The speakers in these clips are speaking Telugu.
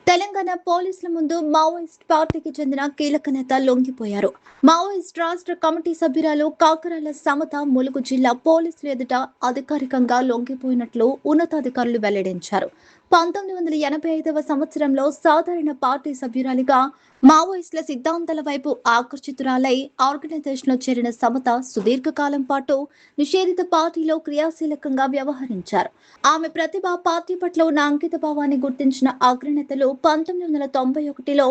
తెలంగాణ పోలీసుల ముందు మావోయిస్ట్ పార్టీకి చెందిన కీలక నేత లొంగిపోయారు. మావోయిస్ట్ రాష్ట్ర కమిటీ సభ్యురాలు కాకరాల సమత ములుగు జిల్లా పోలీసులు ఎదుట అధికారికంగా లొంగిపోయినట్లు ఉన్నతాధికారులు వెల్లడించారు. 1985వ సంవత్సరంలో సాధారణ పార్టీ సభ్యురాలిగా మావోయిస్టుల సిద్ధాంతాల వైపు ఆకర్షితురాలై ఆర్గనైజేషన్లో చేరిన సమత సుదీర్ఘకాలం పాటు నిషేధిత పార్టీలో క్రియాశీలకంగా వ్యవహరించారు. ఆమె ప్రతిభ, పార్టీ పట్ల ఉన్న అంకిత భావాన్ని గుర్తించిన అగ్రనేతలు 1991లో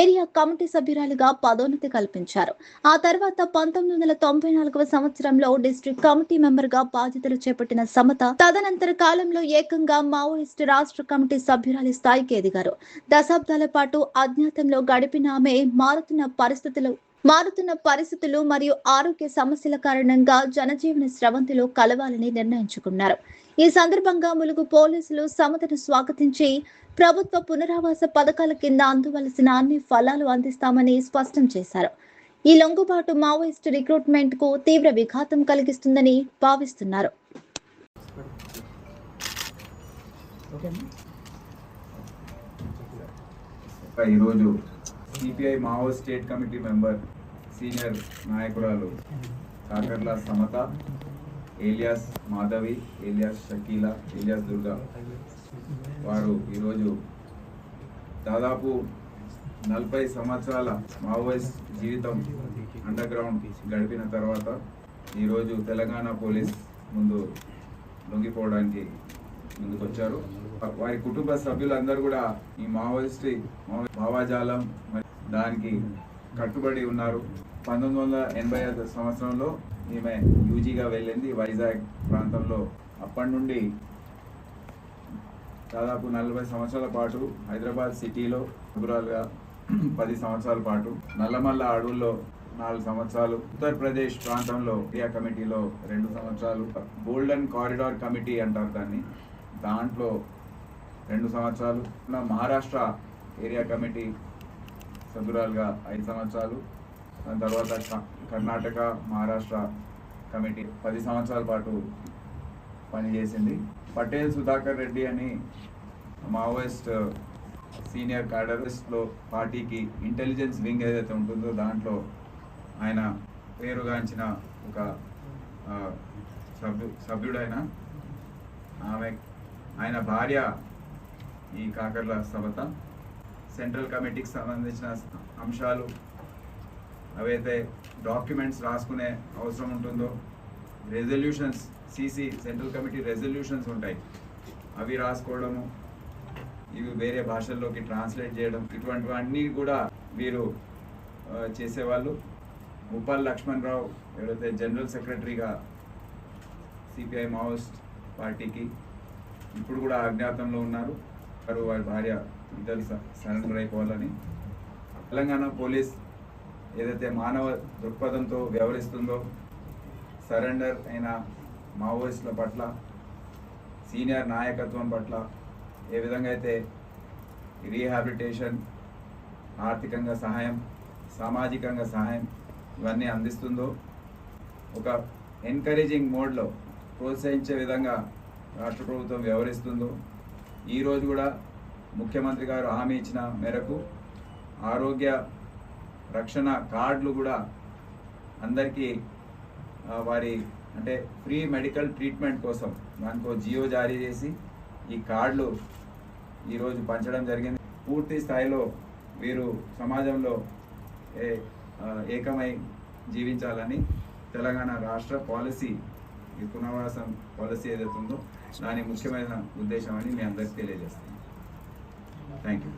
ఏరియా కమిటీ సభ్యురాలిగా పదోన్నతి కల్పించారు. ఆ తర్వాత 1994వ సంవత్సరంలో డిస్ట్రిక్ట్ కమిటీ మెంబర్ గా బాధ్యతలు చేపట్టిన సమత తదనంతర కాలంలో ఏకంగా మావోయిస్టు రాష్ట్ర కమిటీ సభ్యురాలి స్థాయికి ఎదిగారు. దశాబ్దాల పాటు అజ్ఞాతంలో గడిపిన ఆమె మారుతున్న పరిస్థితులు మరియు ఆరోగ్య సమస్యల కారణంగా జనజీవన స్రవంతిలో కలవాలని నిర్ణయించుకున్నారు. ఈ సందర్భంగా ములుగు పోలీసులు సమతను స్వాగతించి ప్రభుత్వ పునరావాస పథకాల కింద అందవలసిన అన్ని ఫలాలు అందిస్తామని స్పష్టం చేశారు. ఈ లొంగుబాటు మావోయిస్టు రిక్రూట్మెంట్ కు తీవ్ర విఘాతం కలిగిస్తుందని భావిస్తున్నారు. ఈరోజు CPI Mao state committee member senior నాయకురాలు Kakarla Samatha, alias Madhavi, alias Shakeela, alias Durga వారు ఈరోజు దాదాపు 40 సంవత్సరాల మావోయిస్ట్ జీవితం అండర్ గ్రౌండ్ గడిపిన తర్వాత ఈరోజు తెలంగాణ పోలీస్ ముందు లొంగిపోవడానికి ముందుకొచ్చారు. వారి కుటుంబ సభ్యులందరూ కూడా ఈ మావోయిస్ట్ భావాజాలం దానికి కట్టుబడి ఉన్నారు. 1985 సంవత్సరంలో ఈమె యూజీగా వెళ్ళింది వైజాగ్ ప్రాంతంలో. అప్పటి నుండి దాదాపు 40 సంవత్సరాల పాటు హైదరాబాద్ సిటీలో గురాలుగా 10 సంవత్సరాల పాటు, నల్లమల్ల అడవుల్లో 4 సంవత్సరాలు, ఉత్తరప్రదేశ్ ప్రాంతంలో ఏరియా కమిటీలో 2 సంవత్సరాలు, గోల్డెన్ కారిడార్ కమిటీ అంటారు దాన్ని, దాంట్లో 2 సంవత్సరాలు, మహారాష్ట్ర ఏరియా కమిటీ సభ్యురాలుగా 5 సంవత్సరాలు, దాని తర్వాత కర్ణాటక మహారాష్ట్ర కమిటీ 10 సంవత్సరాల పాటు పనిచేసింది. పటేల్ సుధాకర్ రెడ్డి అని మావోయిస్ట్ సీనియర్ క్యాడర్స్లో పార్టీకి ఇంటెలిజెన్స్ వింగ్ ఏదైతే ఉంటుందో దాంట్లో ఆయన పేరుగాంచిన ఒక సభ్యుడైన ఆయన భార్య ఈ కాకర్ల సమత సెంట్రల్ కమిటీకి సంబంధించిన అంశాలు అవైతే డాక్యుమెంట్స్ రాసుకునే అవసరం ఉంటుందో, resolutions CC central committee resolutions ఉంటాయి, అవి రాసుకోవడము, ఇవి వేరే భాషల్లోకి ట్రాన్స్లేట్ చేయడం, ఇటువంటివన్నీ కూడా వీరు చేసేవాళ్ళు. ముప్పల్ లక్ష్మణ్ రావు ఎవరైతే జనరల్ సెక్రటరీగా సిపిఐ మావోయిస్ట్ పార్టీకి ఇప్పుడు కూడా అజ్ఞాతంలో ఉన్నారు. వారి భార్య ఇద్దరు సరెండర్ అయిపోవాలని తెలంగాణ పోలీస్ ఏదైతే మానవ దృక్పథంతో వ్యవహరిస్తుందో, సరెండర్ అయిన మావోయిస్టుల పట్ల, సీనియర్ నాయకత్వం పట్ల ఏ విధంగా అయితే రీహాబిలిటేషన్, ఆర్థికంగా సహాయం, సామాజికంగా సహాయం ఇవన్నీ అందిస్తుందో, ఒక ఎంకరేజింగ్ మోడ్లో ప్రోత్సహించే విధంగా రాష్ట్ర ప్రభుత్వం వ్యవహరిస్తుందో, ఈరోజు కూడా ముఖ్యమంత్రి గారు హామీ ఇచ్చిన మేరకు ఆరోగ్య రక్షణ కార్డులు కూడా అందరికీ వారి అంటే ఫ్రీ మెడికల్ ట్రీట్మెంట్ కోసం దానికో జియో జారీ చేసి ఈ కార్డులు ఈరోజు పంచడం జరిగింది. పూర్తి స్థాయిలో వీరు సమాజంలో ఏకమై జీవించాలని తెలంగాణ రాష్ట్ర పాలసీ, ఈ పునరావాసం పాలసీ ఏదైతే ఉందో దాని ముఖ్యమైన ఉద్దేశం అని మీ అందరికీ తెలియజేస్తాను. Thank you.